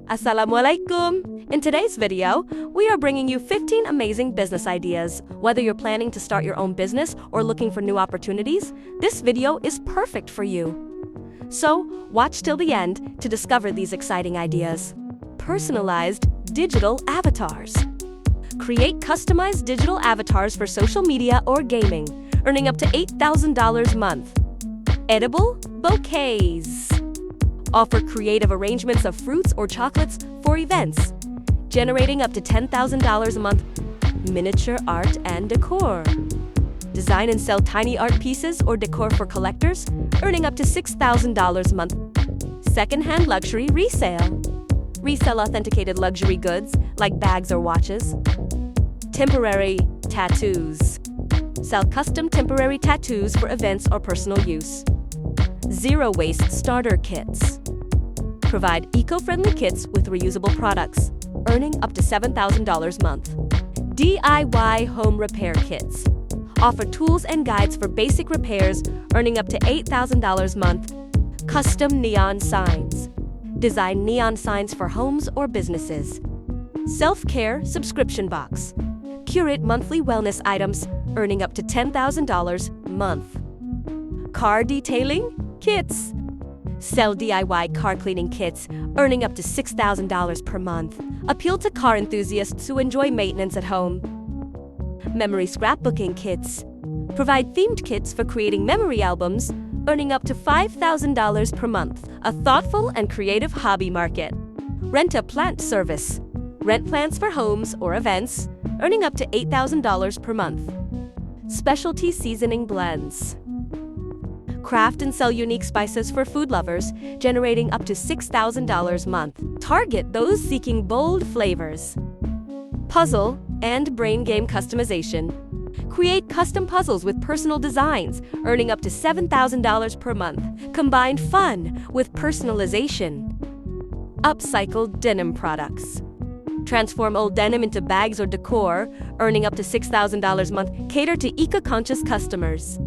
Assalamualaikum! In today's video, we are bringing you 15 amazing business ideas. Whether you're planning to start your own business or looking for new opportunities, this video is perfect for you. So, watch till the end to discover these exciting ideas. Personalized digital avatars. Create customized digital avatars for social media or gaming, earning up to $8,000 a month. Edible bouquets. Offer creative arrangements of fruits or chocolates for events, generating up to $10,000 a month. Miniature art and decor. Design and sell tiny art pieces or decor for collectors, earning up to $6,000 a month. Secondhand luxury resale. Resell authenticated luxury goods like bags or watches. Temporary tattoos. Sell custom temporary tattoos for events or personal use. Zero waste starter kits. Provide eco-friendly kits with reusable products, earning up to $7,000 a month. DIY home repair kits. Offer tools and guides for basic repairs, earning up to $8,000 a month. Custom neon signs. Design neon signs for homes or businesses. Self-care subscription box. Curate monthly wellness items, earning up to $10,000 a month. Car detailing kits. Sell DIY car cleaning kits, earning up to $6,000 per month. Appeal to car enthusiasts who enjoy maintenance at home. Memory scrapbooking kits. Provide themed kits for creating memory albums, earning up to $5,000 per month. A thoughtful and creative hobby market. Rent a plant service. Rent plants for homes or events, earning up to $8,000 per month. Specialty seasoning blends. Craft and sell unique spices for food lovers, generating up to $6,000 a month. Target those seeking bold flavors. Puzzle and brain game customization. Create custom puzzles with personal designs, earning up to $7,000 per month. Combine fun with personalization. Upcycled denim products. Transform old denim into bags or decor, earning up to $6,000 a month. Cater to eco-conscious customers.